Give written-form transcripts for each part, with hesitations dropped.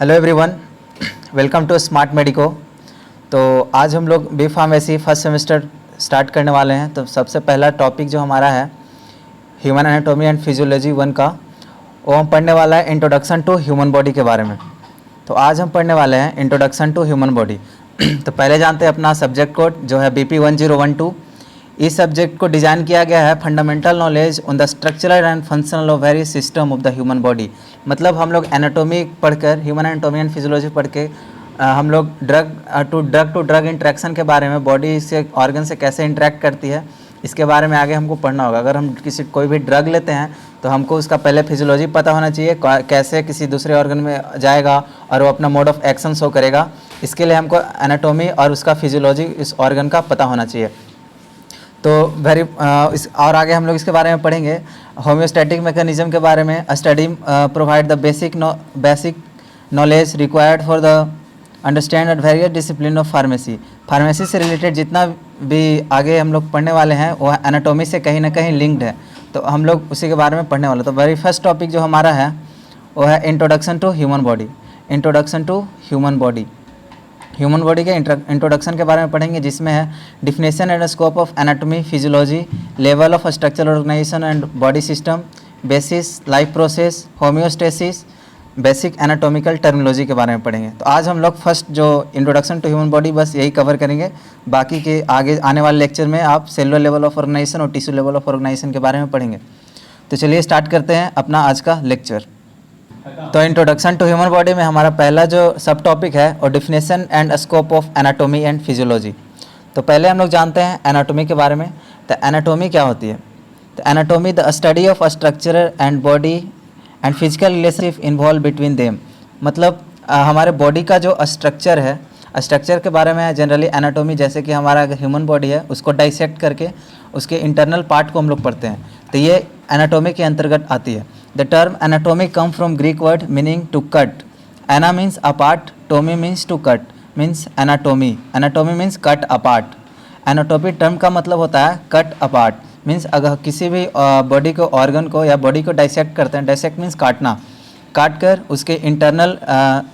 Hello everyone, welcome to Smart Medico. तो आज हम लोग B pharmacy first semester start करने वाले हैं। तो सबसे पहला टॉपिक जो हमारा है ह्यूमन एनाटॉमी एंड फिजियोलॉजी 1 का, वो हम पढ़ने वाला है इंट्रोडक्शन टू ह्यूमन बॉडी के बारे में। तो आज हम पढ़ने वाले हैं इंट्रोडक्शन टू ह्यूमन बॉडी। तो पहले जानते हैं अपना सब्जेक्ट कोड जो है BP 1012। इस सब्जेक्ट को डिज़ाइन किया गया है fundamental knowledge on the structural and functional of various system of the human body. मतलब हम लोग एनाटॉमी पढ़कर, ह्यूमन एनाटॉमी एंड फिजियोलॉजी पढ़ के हम लोग ड्रग टू ड्रग इंटरेक्शन के बारे में, बॉडी से ऑर्गन से कैसे इंटरेक्ट करती है, इसके बारे में आगे हमको पढ़ना होगा। अगर हम कोई भी ड्रग लेते हैं तो हमको उसका पहले फिजियोलॉजी पता होना चाहिए, कैसे किसी दूसरे ऑर्गन में जाएगा और वो अपना मोड ऑफ एक्शन शो करेगा। इसके लिए हमको एनाटॉमी और उसका फिजियोलॉजी इस ऑर्गन का पता होना चाहिए। तो और आगे हम लोग इसके बारे में पढ़ेंगे होम्योस्टैटिक मैकेनिज्म के बारे में। Study provide the basic knowledge required for the understand at various discipline of pharmacy. Pharmacy से रिलेटेड जितना भी आगे हम लोग पढ़ने वाले हैं वो एनाटॉमी से कहीं ना कहीं लिंक्ड है, तो हम लोग उसी के बारे में पढ़ने वाले। तो वेरी फर्स्ट टॉपिक जो हमारा है वो है introduction to human body. Introduction to human body, human body के इंट्रोडक्शन के बारे में पढ़ेंगे, जिसमें है definition and scope of anatomy, physiology, level of structural organisation and body system, basis, life process, homeostasis, basic anatomical terminology के बारे में पढ़ेंगे। तो आज हम लोग फर्स्ट जो इंट्रोडक्शन टू ह्यूमन बॉडी बस यही कवर करेंगे। बाकी के आगे आने वाले लेक्चर में आप सेलुलर लेवल ऑफ ऑर्गेनाइजेशन और टिश्यू लेवल ऑफ ऑर्गेनाइजेशन के बारे में पढ़ेंगे। तो चलिए स्टार्ट करते हैं अपना आज का लेक्चर। तो इंट्रोडक्शन टू ह्यूमन बॉडी में हमारा पहला जो सब टॉपिक है और definition and scope of anatomy and physiology. तो पहले हम लोग जानते हैं एनाटॉमी के बारे में। तो एनाटॉमी क्या होती है? तो anatomy the study of structure and body and physical relationship involve between them. मतलब हमारे बॉडी का जो स्ट्रक्चर है, स्ट्रक्चर के बारे में जनरली एनाटॉमी, जैसे कि हमारा अगर ह्यूमन बॉडी है उसको डाइसेक्ट करके उसके इंटरनल पार्ट को हम लोग पढ़ते हैं, तो ये एनाटॉमी के अंतर्गत आती है। The term anatomy come from Greek word meaning to cut. Ana means apart, tomy means to cut, means anatomy. Anatomy means cut apart. Anatomy term का मतलब होता है cut apart, means अगर किसी भी बॉडी को, ऑर्गन को या बॉडी को डाइसेक्ट करते हैं, डाइसेक्ट मीन्स काटना, काट कर उसके इंटरनल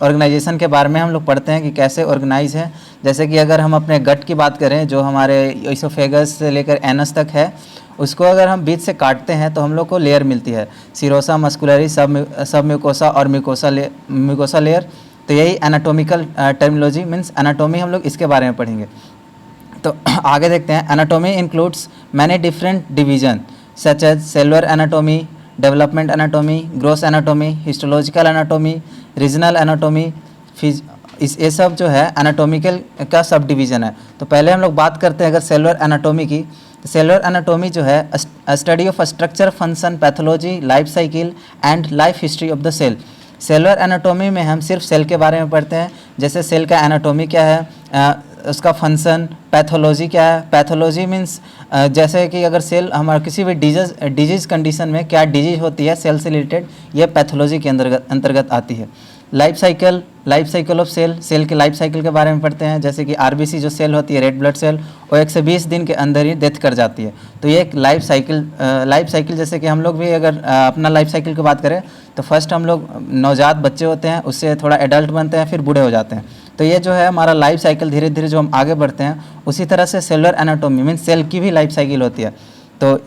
ऑर्गेनाइजेशन के बारे में हम लोग पढ़ते हैं कि कैसे ऑर्गेनाइज है। जैसे कि अगर हम अपने गट की बात करें, जो हमारे इसोफेगस से लेकर एनस तक है, उसको अगर हम बीच से काटते हैं तो हम लोग को लेयर मिलती है, सीरोसा, मस्कुलरी, सब म्यूकोसा और म्यूकोसा लेयर। तो यही एनाटॉमिकल टर्मिनोलॉजी मीन्स एनाटॉमी, हम लोग इसके बारे में पढ़ेंगे। तो आगे देखते हैं। Anatomy includes many different division such as cellular anatomy, development anatomy, gross anatomy, histological anatomy, regional anatomy, ये सब जो है एनाटॉमिकल का सब डिवीज़न है। तो पहले हम लोग बात करते हैं अगर सेलुलर एनाटॉमी की। तो सेलुलर एनाटॉमी जो है study of structure, function, pathology, life cycle and life history of the cell. Cellular anatomy में हम सिर्फ सेल के बारे में पढ़ते हैं, जैसे सेल का एनाटॉमी क्या है, उसका फंक्शन, पैथोलॉजी क्या है। पैथोलॉजी मीन्स जैसे कि अगर सेल हमारा किसी भी डिजीज़ कंडीशन में क्या डिजीज होती है सेल से रिलेटेड, ये पैथोलॉजी के अंतर्गत आती है। लाइफ साइकिल ऑफ सेल के लाइफ साइकिल के बारे में पढ़ते हैं, जैसे कि RBC जो सेल होती है, रेड ब्लड सेल, वो 1 से 20 दिन के अंदर ही डेथ कर जाती है। तो ये एक लाइफ साइकिल जैसे कि हम लोग भी अगर अपना लाइफ साइकिल की बात करें तो फर्स्ट हम लोग नवजात बच्चे होते हैं, उससे थोड़ा एडल्ट बनते हैं, फिर बूढ़े हो जाते हैं। तो ये जो है हमारा लाइफ साइकिल, धीरे धीरे जो हम आगे बढ़ते हैं, उसी तरह से सेलुलर एनाटॉमी मीन्स सेल की भी लाइफ साइकिल होती है। तो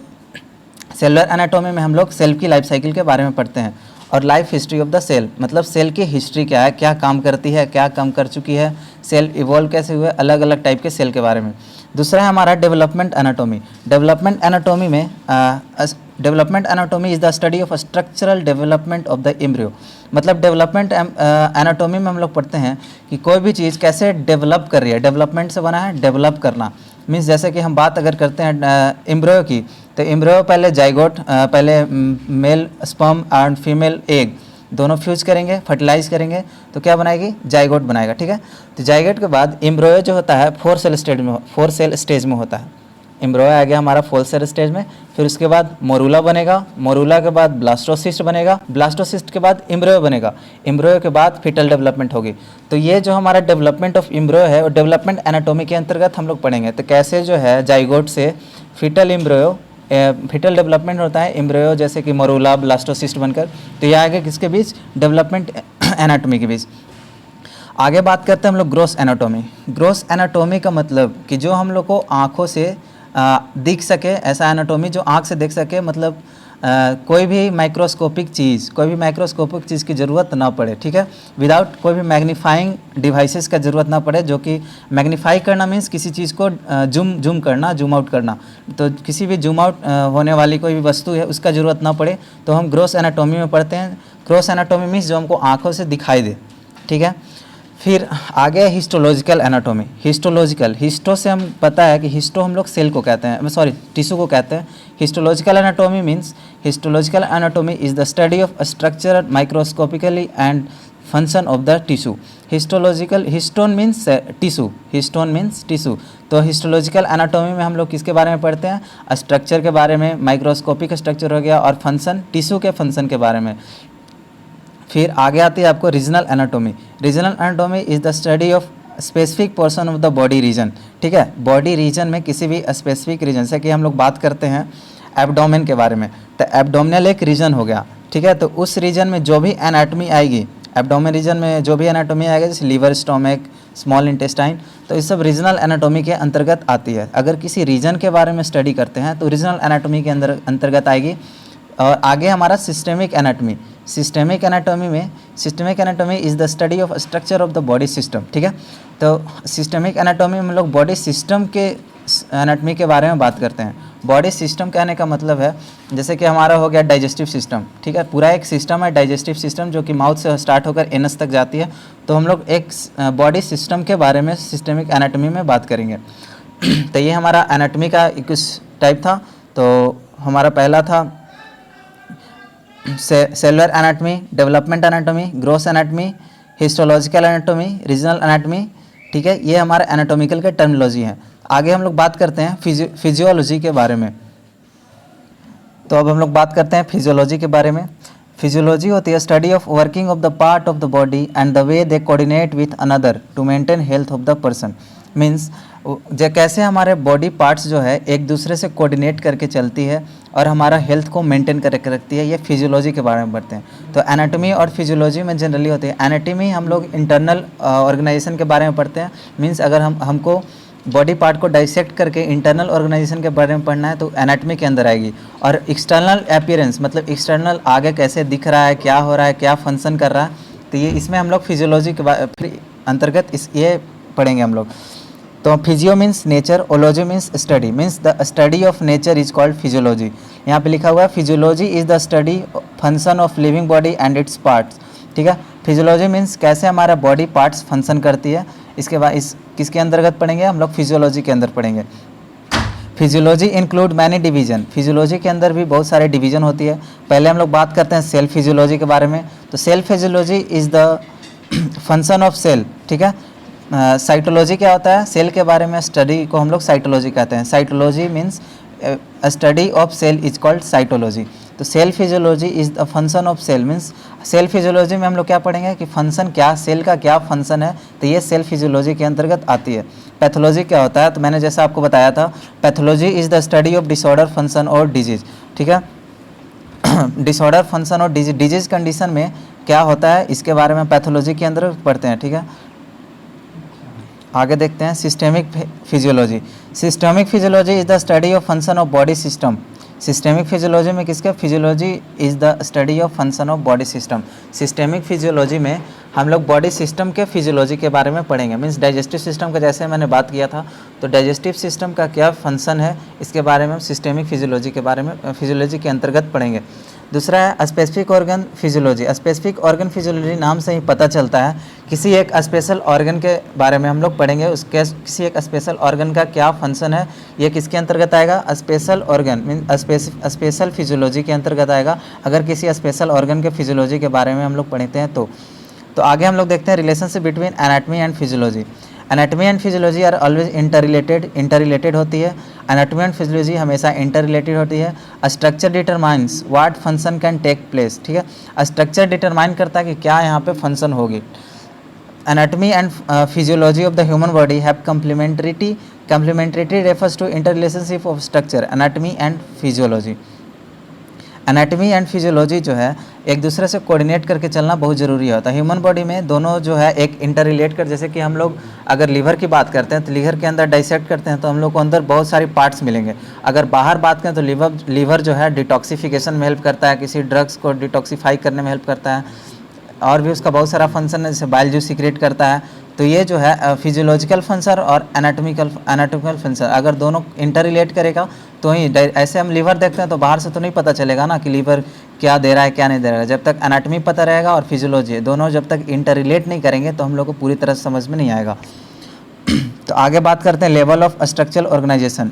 सेलुलर एनाटॉमी में हम लोग सेल की लाइफ साइकिल के बारे में पढ़ते हैं। और life history of the cell, मतलब सेल की हिस्ट्री क्या है, क्या काम करती है, क्या काम कर चुकी है, सेल इवॉल्व कैसे हुए, अलग अलग टाइप के सेल के बारे में। दूसरा है हमारा डेवलपमेंट एनाटॉमी। डेवलपमेंट एनाटॉमी में development anatomy is the study of structural development of the embryo. मतलब डेवलपमेंट एनाटॉमी में हम लोग पढ़ते हैं कि कोई भी चीज़ कैसे डेवलप कर रही है। डेवलपमेंट से बना है डेवलप करना, मीन्स जैसे कि हम बात अगर करते हैं एम्ब्रियो की, तो एम्ब्रियो पहले जाइगोट, पहले mail sperm and female egg दोनों फ्यूज करेंगे, फर्टिलाइज करेंगे, तो क्या बनाएगी, जाइगोट बनाएगा। ठीक है। तो जाइगोट के बाद एम्ब्रियो जो होता है 4 सेल स्टेज में होता है। एम्ब्रियो आ गया हमारा 4 सेल स्टेज में, फिर उसके बाद मोरूला बनेगा, मोरूला के बाद ब्लास्टोसिस्ट बनेगा, ब्लास्टोसिस्ट के बाद एम्ब्रियो बनेगा, एम्ब्रियो के बाद फीटल डेवलपमेंट होगी। तो ये जो हमारा डेवलपमेंट ऑफ एम्ब्रियो है वो डेवलपमेंट एनाटॉमी के अंतर्गत हम लोग पढ़ेंगे। तो कैसे जो है जाइगोट से फीटल एम्ब्रियो, फीटल डेवलपमेंट होता है एम्ब्रियो, जैसे कि मोरूला, ब्लास्टोसिस्ट बनकर। तो ये आगे किसके बीच डेवलपमेंट एनाटॉमी के बीच। आगे बात करते हैं हम लोग ग्रॉस एनाटॉमी। ग्रॉस एनाटॉमी का मतलब कि जो हम लोग को आँखों से दिख सके, ऐसा एनाटॉमी जो आँख से दिख सके, मतलब कोई भी माइक्रोस्कोपिक चीज़ की ज़रूरत ना पड़े, ठीक है, विदाउट कोई भी मैग्नीफाइंग डिवाइसेस का ज़रूरत ना पड़े, जो कि मैग्नीफाई करना मीन्स किसी चीज़ को जूम करना, जूम आउट करना, तो किसी भी जूम आउट होने वाली कोई भी वस्तु है उसका ज़रूरत ना पड़े, तो हम ग्रॉस एनाटॉमी में पढ़ते हैं। ग्रॉस एनाटॉमी मीन्स जो हमको आँखों से दिखाई दे, ठीक है। फिर आगे हिस्टोलॉजिकल एनाटॉमी। हिस्टो से हम पता है कि हिस्टो हम लोग सेल को कहते हैं, सॉरी टिश्यू को कहते हैं। Histological anatomy means is the study of structure microscopically and function of the tissue. Histone means tissue. तो हिस्टोलॉजिकल एनाटॉमी में हम लोग किसके बारे में पढ़ते हैं? स्ट्रक्चर के बारे में, माइक्रोस्कोपिक स्ट्रक्चर हो गया, और फंक्शन, टिश्यू के फंक्शन के बारे में। फिर आगे आती है आपको regional anatomy. Regional anatomy is the study of specific portion of the body region, ठीक है। बॉडी रीजन में किसी भी स्पेसिफिक रीजन से, कि हम लोग बात करते हैं एब्डोमेन के बारे में, तो एब्डोमिनल एक रीजन हो गया, ठीक है। तो उस रीजन में जो भी एनाटॉमी आएगी, एब्डोमेन रीजन में जो भी एनाटॉमी आएगा, जैसे लीवर, स्टोमक, स्मॉल इंटेस्टाइन, तो इस सब रीजनल एनाटॉमी के अंतर्गत आती है। अगर किसी रीजन के बारे में स्टडी करते हैं तो रीजनल एनाटॉमी के अंतर्गत आएगी। और आगे हमारा systemic anatomy. Systemic anatomy is the study of structure of the body system, ठीक है। तो सिस्टेमिक एनाटॉमी में हम लोग बॉडी सिस्टम के एनाटॉमी के बारे में बात करते हैं। बॉडी सिस्टम कहने का मतलब है, जैसे कि हमारा हो गया डाइजेस्टिव सिस्टम, ठीक है। पूरा एक सिस्टम है डाइजेस्टिव सिस्टम, जो कि माउथ से स्टार्ट होकर एनस तक जाती है। तो हम लोग एक बॉडी सिस्टम के बारे में सिस्टेमिक एनाटॉमी में बात करेंगे। तो ये हमारा एनाटॉमी का कुछ टाइप था। तो हमारा पहला था cellular anatomy, development anatomy, gross anatomy, histological anatomy, regional anatomy, ठीक है। ये हमारा एनाटॉमिकल के टर्मिनोलॉजी है। आगे हम लोग बात करते हैं फिजियोलॉजी के बारे में। तो अब हम लोग बात करते हैं फिजियोलॉजी के बारे में। फिजियोलॉजी होती है study of working of the part of the body and the way they coordinate with another to maintain health of the person. Means जो कैसे हमारे बॉडी पार्ट्स जो है एक दूसरे से कोऑर्डिनेट करके चलती है और हमारा हेल्थ को मेंटेन करके रखती है, ये फिजियोलॉजी के बारे में पढ़ते हैं। तो एनाटॉमी और फिजियोलॉजी में जनरली होती है। एनाटॉमी हम लोग इंटरनल ऑर्गेनाइजेशन के बारे में पढ़ते हैं। मीन्स अगर हमको बॉडी पार्ट को डाइसेक्ट करके इंटरनल ऑर्गेनाइजेशन के बारे में पढ़ना है तो एनाटॉमी के अंदर आएगी। और एक्सटर्नल अपीयरेंस, मतलब एक्सटर्नल आगे कैसे दिख रहा है, क्या हो रहा है, क्या फंक्शन कर रहा है, तो ये इसमें हम लोग फिजियोलॉजी के अंतर्गत ये पढ़ेंगे हम लोग। तो physio means nature, ology means study, means the study of nature is called physiology. यहाँ पे लिखा हुआ है physiology is the study function of living body and its parts, ठीक है। फिजियोलॉजी मीन्स कैसे हमारा बॉडी पार्ट्स फंक्शन करती है। इसके बाद इस किसके अंतर्गत पढ़ेंगे हम लोग? फिजियोलॉजी के अंदर पढ़ेंगे। Physiology include many division. Physiology के अंदर भी बहुत सारे डिवीजन होती है। पहले हम लोग बात करते हैं सेल फिजियोलॉजी के बारे में। तो cell physiology is the function of cell, ठीक है। साइटोलॉजी क्या होता है? सेल के बारे में स्टडी को हम लोग साइटोलॉजी कहते हैं। Cytology means study of cell is called cytology. तो cell physiology is the function of cell, means cell physiology में हम लोग क्या पढ़ेंगे कि फंक्शन क्या, सेल का क्या फंक्शन है, तो ये सेल फिजियोलॉजी के अंतर्गत आती है। पैथोलॉजी क्या होता है? तो मैंने जैसा आपको बताया था, pathology is the study of disorder, function और डिजीज, ठीक है। डिसऑर्डर, फंक्शन और डिजीज कंडीशन में क्या होता है, इसके बारे में पैथोलॉजी के अंदर पढ़ते हैं, ठीक है। आगे देखते हैं systemic physiology. Systemic physiology is the study of function of body system. Systemic physiology में किसका? Physiology is the study of function of body system. Systemic physiology में हम लोग बॉडी सिस्टम के फिजियोलॉजी के बारे में पढ़ेंगे। मीन्स डाइजेस्टिव सिस्टम का जैसे मैंने बात किया था, तो डाइजेस्टिव सिस्टम का क्या फंक्शन है, इसके बारे में हम सिस्टेमिक फिजियोलॉजी के बारे में फिजियोलॉजी के अंतर्गत पढ़ेंगे। दूसरा है specific organ physiology. Specific organ physiology नाम से ही पता चलता है किसी एक स्पेशल ऑर्गन के बारे में हम लोग पढ़ेंगे। उसके किसी एक स्पेशल ऑर्गन का क्या फंक्शन है, ये किसके अंतर्गत आएगा? Special organ mean special physiology के अंतर्गत आएगा। अगर किसी स्पेशल ऑर्गन के फिजियोलॉजी के बारे में हम लोग पढ़ते हैं तो आगे हम लोग देखते हैं relationship between anatomy and physiology. Anatomy and physiology are always interrelated होती है। एनाटॉमी एंड फिजियोलॉजी हमेशा इंटररिलेटेड होती है। Structure determines what function can take place, ठीक है। स्ट्रक्चर डिटरमाइन करता है कि क्या यहाँ पे फंक्शन होगी। Anatomy and physiology of the human body have complementarity refers to interrelationship of structure, anatomy and physiology. Anatomy and physiology जो है एक दूसरे से कोऑर्डिनेट करके चलना बहुत ज़रूरी होता है। ह्यूमन बॉडी में दोनों जो है एक इंटर रिलेट कर, जैसे कि हम लोग अगर लीवर की बात करते हैं तो लीवर के अंदर डाइसेक्ट करते हैं तो हम लोग को अंदर बहुत सारी पार्ट्स मिलेंगे। अगर बाहर बात करें तो लीवर जो है डिटॉक्सिफिकेशन में हेल्प करता है, किसी ड्रग्स को डिटॉक्सीफाई करने में हेल्प करता है, और भी उसका बहुत सारा फंक्शन है, जैसे बाइल जूस सीक्रेट करता है। तो ये जो है फिजियोलॉजिकल फंक्शन और एनाटॉमिकल फंक्शन अगर दोनों इंटर रिलेट करेगा तो ही, ऐसे हम लीवर देखते हैं तो बाहर से तो नहीं पता चलेगा ना कि लीवर क्या दे रहा है क्या नहीं दे रहा है। जब तक एनाटॉमी पता रहेगा और फिजियोलॉजी दोनों जब तक इंटर रिलेट नहीं करेंगे तो हम लोग को पूरी तरह से समझ में नहीं आएगा। तो आगे बात करते हैं level of structural organisation.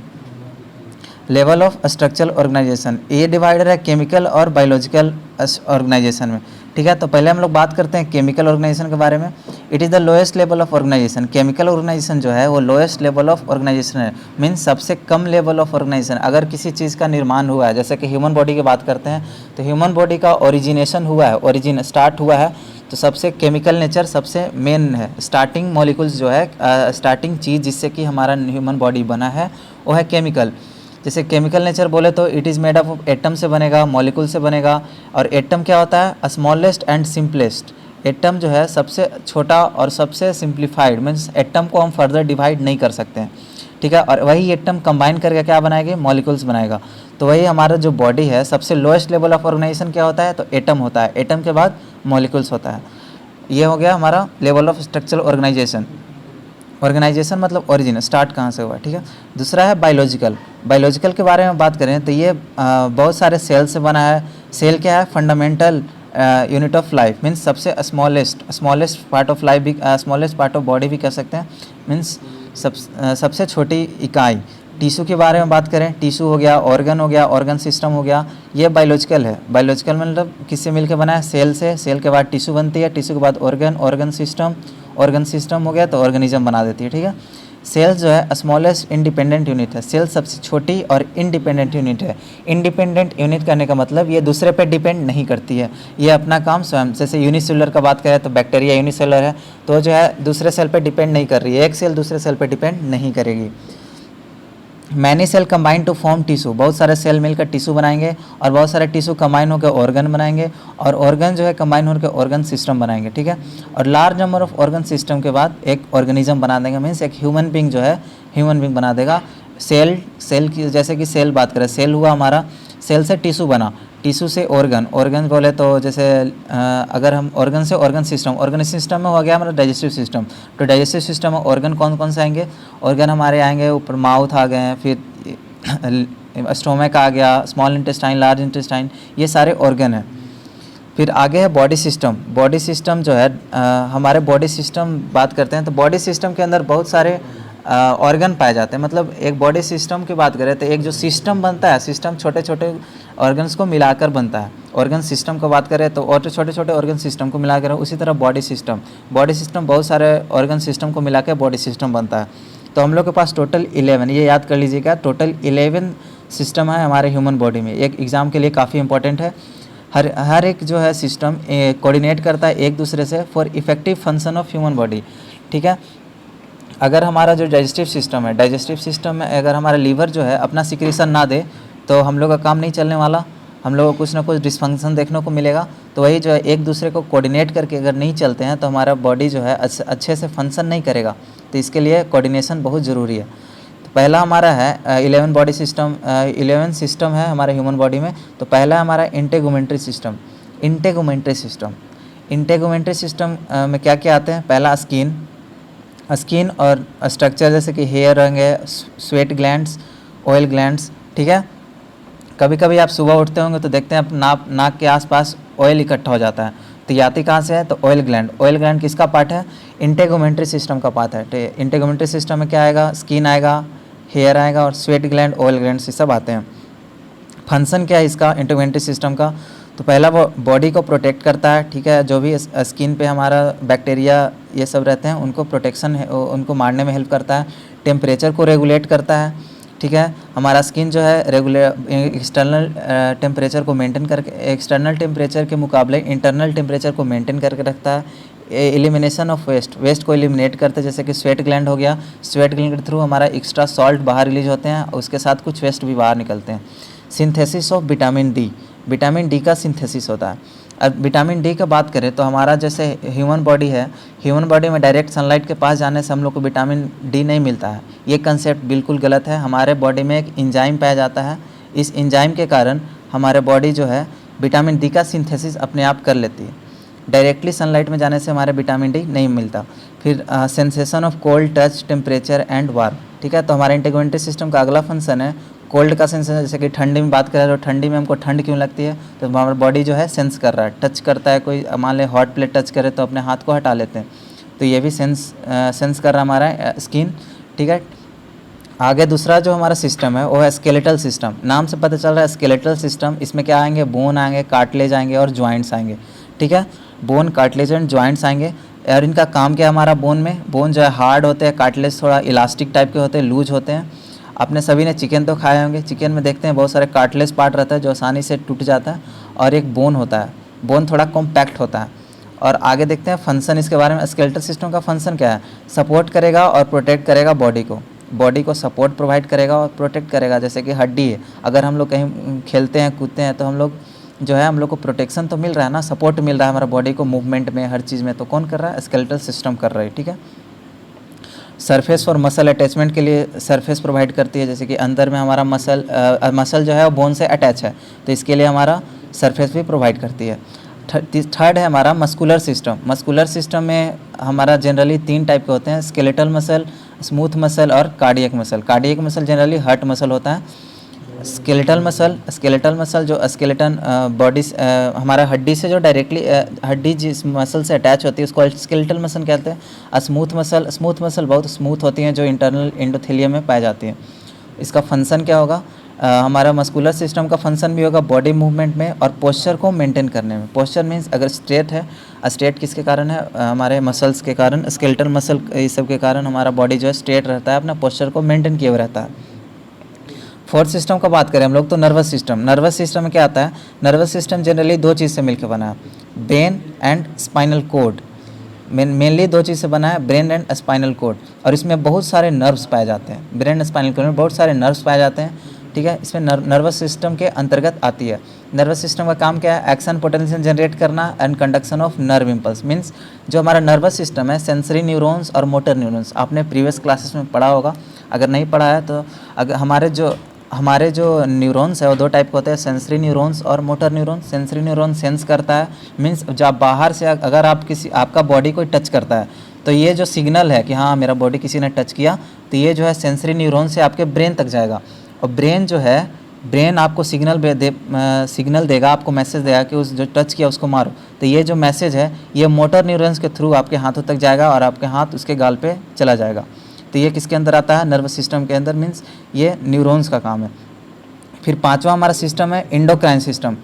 Level of structural organisation ये डिवाइडर है केमिकल और बायोलॉजिकल ऑर्गेनाइजेशन में, ठीक है। तो पहले हम लोग बात करते हैं केमिकल ऑर्गेनाइजेशन के बारे में। It is the lowest level of organisation. Chemical organisation जो है वो लोएस्ट लेवल ऑफ ऑर्गेनाइजेशन है, मीन्स सबसे कम लेवल ऑफ ऑर्गेनाइजेशन। अगर किसी चीज़ का निर्माण हुआ है, जैसे कि ह्यूमन बॉडी की बात करते हैं तो ह्यूमन बॉडी का ओरिजिनेशन हुआ है, ओरिजिन स्टार्ट हुआ है, तो सबसे केमिकल नेचर सबसे मेन है। स्टार्टिंग मॉलिक्यूल्स जो है स्टार्टिंग चीज़ जिससे कि हमारा ह्यूमन बॉडी बना है वो है केमिकल। जैसे केमिकल नेचर बोले तो it is made up of atom से बनेगा, मॉलिक्यूल से बनेगा। और एटम क्या होता है? Smallest and simplest. एटम जो है सबसे छोटा और सबसे सिंप्लीफाइड, मीन्स एटम को हम फर्दर डिवाइड नहीं कर सकते हैं, ठीक है। और वही एटम कंबाइन करके क्या बनाएंगे? मॉलिक्यूल्स बनाएगा। तो वही हमारा जो बॉडी है सबसे लोएस्ट लेवल ऑफ ऑर्गेनाइजेशन क्या होता है? तो एटम होता है। एटम के बाद मॉलिक्यूल्स होता है। ये हो गया हमारा level of structural organisation. Organisation मतलब ओरिजिन, स्टार्ट कहाँ से हुआ, ठीक है। दूसरा है बायोलॉजिकल। बायोलॉजिकल के बारे में बात करें तो ये बहुत सारे सेल से बना है। सेल क्या है? Fundamental unit of life, means सबसे स्मॉलेस्ट पार्ट ऑफ लाइफ भी, स्मॉलेस्ट पार्ट ऑफ बॉडी भी कह सकते हैं, मीन्स सबसे छोटी इकाई। टिश्यू के बारे में बात करें, टिश्यू हो गया, ऑर्गन हो गया, ऑर्गन सिस्टम हो गया, ये बायोलॉजिकल है। बायोलॉजिकल मतलब किससे मिलकर बना है? सेल से। सेल के बाद टिश्यू बनती है, टिश्यू के बाद ऑर्गन सिस्टम हो गया तो ऑर्गेनिज्म बना देती है, ठीक है। सेल जो है स्मॉलेस्ट इंडिपेंडेंट यूनिट है। सेल सबसे छोटी और इंडिपेंडेंट यूनिट है। इंडिपेंडेंट यूनिट करने का मतलब ये दूसरे पे डिपेंड नहीं करती है, ये अपना काम स्वयं। जैसे यूनिसेलुलर का बात करें तो बैक्टीरिया यूनिसेलुलर है, तो जो है दूसरे सेल पे डिपेंड नहीं कर रही है। एक सेल दूसरे सेल पे डिपेंड नहीं करेगी। Many cell combine to form tissue, बहुत सारे सेल मिलकर टिश्यू बनाएंगे, और बहुत सारे टिश्यू कंबाइन होकर ऑर्गन बनाएंगे, और ऑर्गन जो है कंबाइन होकर ऑर्गन सिस्टम बनाएंगे, ठीक है। और large number of organ system के बाद एक ऑर्गेनिज्म बना देंगे, मीन्स एक ह्यूमन बींग जो है ह्यूमन बींग बना देगा। सेल की, जैसे कि सेल बात करें, सेल हुआ हमारा, सेल से टिश्यू बना, टिश्यू से ऑर्गन बोले तो जैसे अगर हम ऑर्गन से ऑर्गन सिस्टम में हो गया हमारा डाइजेस्टिव सिस्टम। तो डाइजेस्टिव सिस्टम में ऑर्गन कौन कौन से आएंगे? ऑर्गन हमारे आएंगे ऊपर, माउथ आ गए हैं, फिर स्टोमक आ गया, स्मॉल इंटेस्टाइन, लार्ज इंटेस्टाइन, ये सारे ऑर्गन हैं। फिर आगे है बॉडी सिस्टम। बॉडी सिस्टम जो है हमारे बॉडी सिस्टम बात करते हैं तो बॉडी सिस्टम के अंदर बहुत सारे ऑर्गन पाए जाते हैं। मतलब एक बॉडी सिस्टम की बात करें तो एक जो सिस्टम बनता है, सिस्टम छोटे छोटे ऑर्गन्स को मिलाकर बनता है। ऑर्गन सिस्टम को बात करें तो और छोटे छोटे ऑर्गन सिस्टम को मिलाकर, उसी तरह बॉडी सिस्टम बहुत सारे ऑर्गन सिस्टम को मिलाकर बॉडी सिस्टम बनता है। तो हम लोग के पास टोटल 11, ये याद कर लीजिएगा, टोटल 11 सिस्टम है हमारे ह्यूमन बॉडी में। एक एग्ज़ाम के लिए काफ़ी इंपॉर्टेंट है। हर एक जो है सिस्टम कोऑर्डिनेट करता है एक दूसरे से for effective function of human body, ठीक है। अगर हमारा जो डाइजेस्टिव सिस्टम में अगर हमारा लीवर जो है अपना सिक्रीशन ना दे तो हम लोग का काम नहीं चलने वाला, हम लोग को कुछ ना कुछ डिसफंक्शन देखने को मिलेगा। तो वही जो है एक दूसरे को कोऑर्डिनेट करके अगर नहीं चलते हैं तो हमारा बॉडी जो है अच्छे से फंक्शन नहीं करेगा। तो इसके लिए कोऑर्डिनेशन बहुत ज़रूरी है। तो पहला हमारा है 11 सिस्टम है हमारे ह्यूमन बॉडी में। तो पहला हमारा इंटेगुमेंट्री सिस्टम में क्या क्या आते हैं? पहला स्किन और स्ट्रक्चर, जैसे कि हेयर होंगे, स्वेट ग्लैंड्स, ऑयल ग्लैंड्स, ठीक है। कभी कभी आप सुबह उठते होंगे तो देखते हैं नाक के आसपास ऑयल इकट्ठा हो जाता है, तो ये आती कहाँ से है? तो ऑयल ग्लैंड किसका पार्ट है? इंटेगुमेंट्री सिस्टम का पार्ट है। तो इंटेगुमेंट्री सिस्टम में क्या आएगा? स्किन आएगा, हेयर आएगा, और स्वेट ग्लैंड, ऑयल ग्लैंड, ये सब आते हैं। फंक्शन क्या है इसका इंटेगुमेंट्री सिस्टम का? तो पहला वो बॉडी को प्रोटेक्ट करता है, ठीक है। जो भी स्किन पे हमारा बैक्टीरिया ये सब रहते हैं उनको प्रोटेक्शन है, उनको मारने में हेल्प करता है। टेम्परेचर को रेगुलेट करता है, ठीक है। हमारा स्किन जो है एक्सटर्नल टेम्परेचर को मेंटेन करके, एक्सटर्नल टेम्परेचर के मुकाबले इंटरनल टेम्परेचर को मेंटेन करके रखता है। एलिमिनेशन ऑफ वेस्ट को एलिमिनेट करते हैं, जैसे कि स्वेट ग्लैंड हो गया, स्वेट ग्लैंड के थ्रू हमारा एक्स्ट्रा सॉल्ट बाहर रिलीज होते हैं, उसके साथ कुछ वेस्ट भी बाहर निकलते हैं। सिंथेसिस ऑफ विटामिन डी का सिंथेसिस होता है। अब विटामिन डी का बात करें तो हमारा जैसे ह्यूमन बॉडी है, ह्यूमन बॉडी में डायरेक्ट सनलाइट के पास जाने से हम लोग को विटामिन डी नहीं मिलता है। ये कंसेप्ट बिल्कुल गलत है। हमारे बॉडी में एक एंजाइम पाया जाता है, इस एंजाइम के कारण हमारे बॉडी जो है विटामिन डी का सिंथेसिस अपने आप कर लेती है। डायरेक्टली सनलाइट में जाने से हमारे विटामिन डी नहीं मिलता। फिर sensation of cold, touch, temperature and warm, ठीक है। तो हमारे इंटीग्रेटरी सिस्टम का अगला फंक्शन है कोल्ड का सेंसेशन। जैसे कि ठंडी में बात करें तो ठंडी में हमको ठंड क्यों लगती है, तो हमारा बॉडी जो है सेंस कर रहा है, टच करता है। कोई मान लें हॉट प्लेट टच करे तो अपने हाथ को हटा लेते हैं, तो ये भी सेंस कर रहा है हमारा स्किन, ठीक है। आगे दूसरा जो हमारा सिस्टम है वो है स्केलेटल सिस्टम। नाम से पता चल रहा है स्केलेटल सिस्टम, इसमें क्या आएंगे, बोन आएंगे, कार्टिलेज आएंगे और जॉइंट्स आएंगे, ठीक है। बोन, कार्टिलेज एंड जॉइंट्स आएंगे। और इनका काम क्या है हमारा बोन में, बोन जो है हार्ड होते हैं, कार्टिलेज थोड़ा इलास्टिक टाइप के होते हैं, लूज होते हैं। आपने सभी ने चिकन तो खाए होंगे, चिकन में देखते हैं बहुत सारे कार्टिलेज पार्ट रहता है जो आसानी से टूट जाता है, और एक बोन होता है, बोन थोड़ा कॉम्पैक्ट होता है। और आगे देखते हैं फंक्शन इसके बारे में। स्केलेटल सिस्टम का फंक्शन क्या है, सपोर्ट करेगा और प्रोटेक्ट करेगा बॉडी को सपोर्ट प्रोवाइड करेगा और प्रोटेक्ट करेगा। जैसे कि हड्डी है, अगर हम लोग कहीं खेलते हैं कूदते हैं तो हम लोग जो है हम लोग को प्रोटेक्शन तो मिल रहा है ना, सपोर्ट मिल रहा है हमारा बॉडी को मूवमेंट में, हर चीज़ में। तो कौन कर रहा है, स्केलेटल सिस्टम कर रहा है, ठीक है। सरफेस और मसल अटैचमेंट के लिए सरफेस प्रोवाइड करती है। जैसे कि अंदर में हमारा मसल जो है वो बोन से अटैच है, तो इसके लिए हमारा सरफेस भी प्रोवाइड करती है। थर्ड है हमारा मस्कुलर सिस्टम। मस्कुलर सिस्टम में हमारा जनरली 3 टाइप के होते हैं, स्केलेटल मसल, स्मूथ मसल और cardiac muscle. Cardiac muscle generally heart muscle होता है। स्केलेटल मसल जो स्केलेटन बॉडी हमारा हड्डी से जो डायरेक्टली हड्डी जिस मसल से अटैच होती है उसको स्केलेटल मसल कहते हैं। स्मूथ मसल बहुत स्मूथ होती हैं जो इंटरनल एंडोथेलियम में पाई जाती है। इसका फंक्शन क्या होगा, हमारा मस्कुलर सिस्टम का फंक्शन भी होगा बॉडी मूवमेंट में और पोस्चर को मेंटेन करने में। पोस्चर मीन्स अगर स्ट्रेट है, स्ट्रेट किसके कारण है, हमारे मसल्स के कारण, स्केलेटल मसल इस सब के कारण हमारा बॉडी जो है स्ट्रेट रहता है, अपना पोस्चर को मेंटेन किए हुए रहता है। फोर्थ सिस्टम का बात करें हम लोग तो नर्वस सिस्टम में क्या आता है, नर्वस सिस्टम जनरली 2 चीज़ से मिलकर बना है, brain and spinal cord. Mainly 2 चीज़ से बना है, ब्रेन एंड स्पाइनल कोड। और इसमें बहुत सारे नर्व्स पाए जाते हैं, ब्रेन एंड स्पाइनल कोड में बहुत सारे नर्व्स पाए जाते हैं, ठीक है। इसमें नर्वस सिस्टम के अंतर्गत आती है। नर्वस सिस्टम का काम क्या है, एक्शन पोटेंशियल जनरेट करना and conduction of nerve impulse. Means जो हमारा नर्वस सिस्टम है, सेंसरी न्यूरॉन्स और मोटर न्यूरॉन्स, आपने प्रीवियस क्लासेस में पढ़ा होगा, अगर नहीं पढ़ा है तो अगर हमारे जो न्यूरॉन्स है वो 2 टाइप के होते हैं, सेंसरी न्यूरॉन्स और motor neurons. Sensory neuron sense करता है, मीन्स जब बाहर से अगर आपका बॉडी कोई टच करता है तो ये जो सिग्नल है कि हाँ मेरा बॉडी किसी ने टच किया, तो ये जो है सेंसरी न्यूरॉन से आपके ब्रेन तक जाएगा। और ब्रेन आपको सिग्नल देगा, आपको मैसेज देगा कि उस जो टच किया उसको मारो। तो ये जो मैसेज है ये मोटर न्यूरॉन्स के थ्रू आपके हाथों तक जाएगा और आपके हाथ उसके गाल पे चला जाएगा। तो ये किसके अंदर आता है, नर्वस सिस्टम के अंदर, मीन्स ये न्यूरॉन्स का काम है। फिर 5वां हमारा सिस्टम है एंडोक्राइन सिस्टम।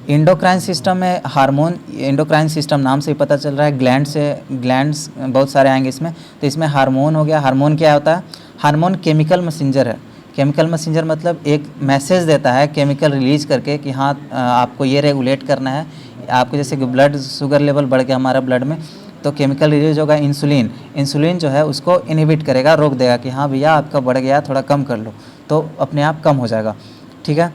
एंडोक्राइन सिस्टम में हार्मोन, एंडोक्राइन सिस्टम नाम से ही पता चल रहा है, ग्लैंड्स बहुत सारे आएंगे इसमें। तो इसमें हार्मोन हो गया। हार्मोन क्या होता है, हार्मोन केमिकल मैसेंजर है। केमिकल मैसेंजर मतलब एक मैसेज देता है केमिकल रिलीज करके कि हाँ आपको ये रेगुलेट करना है। आपको जैसे कि ब्लड शुगर लेवल बढ़ गया हमारा ब्लड में, तो केमिकल रिलीज होगा इंसुलिन जो है उसको इनहिबिट करेगा, रोक देगा कि हाँ भैया आपका बढ़ गया, थोड़ा कम कर लो, तो अपने आप कम हो जाएगा, ठीक है।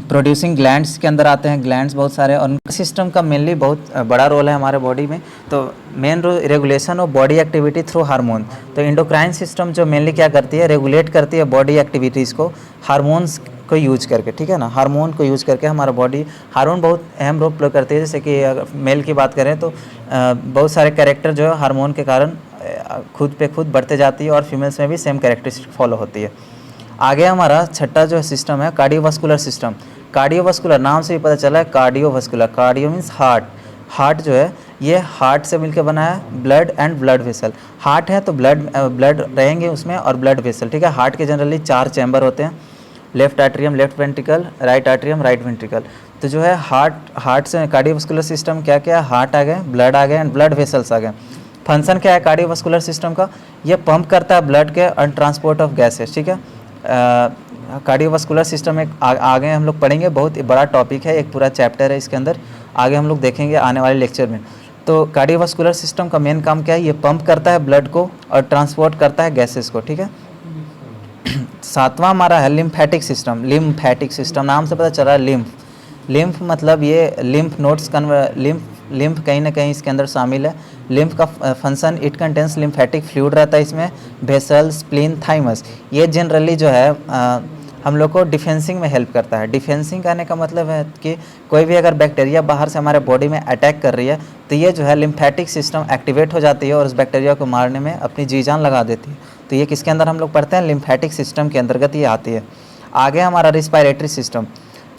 प्रोड्यूसिंग ग्लैंड्स के अंदर आते हैं, ग्लैंड्स बहुत सारे, और उनका सिस्टम का मेनली बहुत बड़ा रोल है हमारे बॉडी में। तो main regulation of body activity through hormone. तो एंडोक्राइन सिस्टम जो मेनली क्या करती है, रेगुलेट करती है बॉडी एक्टिविटीज़ को हार्मोन्स को यूज करके, ठीक है ना। हार्मोन को यूज करके हमारा बॉडी, हार्मोन बहुत अहम रोल प्ले करती है। जैसे कि अगर मेल की बात करें तो बहुत सारे कैरेक्टर जो है हार्मोन के कारण खुद पे खुद बढ़ते जाती है, और फीमेल्स में भी सेम कैरेक्टरिस्टिक फॉलो होती है। आगे हमारा 6ठा जो सिस्टम है कार्डियोवास्कुलर सिस्टम। कार्डियोवास्कुलर नाम से ही पता चला है, कार्डियोवास्कुलर, कार्डियो मीन्स हार्ट जो है ये हार्ट से मिलकर बना है, blood and blood vessel. Heart है तो ब्लड रहेंगे उसमें और ब्लड वेसल, ठीक है। हार्ट के जनरली 4 चैम्बर होते हैं, left atrium, left ventricle, right atrium, right ventricle. तो जो है हार्ट से कार्डियोवास्कुलर सिस्टम क्या क्या, हार्ट आ गए, ब्लड आ गए एंड ब्लड वेसल्स आ गए। फंक्शन क्या है कार्डियोवास्कुलर सिस्टम का, ये पंप करता है ब्लड के और ट्रांसपोर्ट ऑफ गैसेस, ठीक है। कार्डियोवास्कुलर सिस्टम में आगे हम लोग पढ़ेंगे, बहुत बड़ा टॉपिक है, एक पूरा चैप्टर है इसके अंदर, आगे हम लोग देखेंगे आने वाले लेक्चर में। तो कार्डियोवास्कुलर सिस्टम का मेन काम क्या है, ये पंप करता है ब्लड को और ट्रांसपोर्ट करता है गैसेस को, ठीक है। 7वां हमारा है लिम्फेटिक सिस्टम। लिम्फेटिक सिस्टम नाम से पता चल रहा है, लिम्फ मतलब ये लिम्फ नोड्स लिम्फ कहीं ना कहीं इसके अंदर शामिल है। लिम्फ का function, it contains lymphatic fluid रहता है इसमें, वेसल, स्प्लीन, थाइमस। ये जनरली जो है हम लोग को डिफेंसिंग में हेल्प करता है। डिफेंसिंग करने का मतलब है कि कोई भी अगर बैक्टीरिया बाहर से हमारे बॉडी में अटैक कर रही है तो ये जो है लिम्फेटिक सिस्टम एक्टिवेट हो जाती है और उस बैक्टीरिया को मारने में अपनी जी जान लगा देती है। तो ये किसके अंदर हम लोग पढ़ते हैं? लिम्फेटिक सिस्टम के अंतर्गत ये आती है। आगे हमारा रिस्पायरेटरी सिस्टम।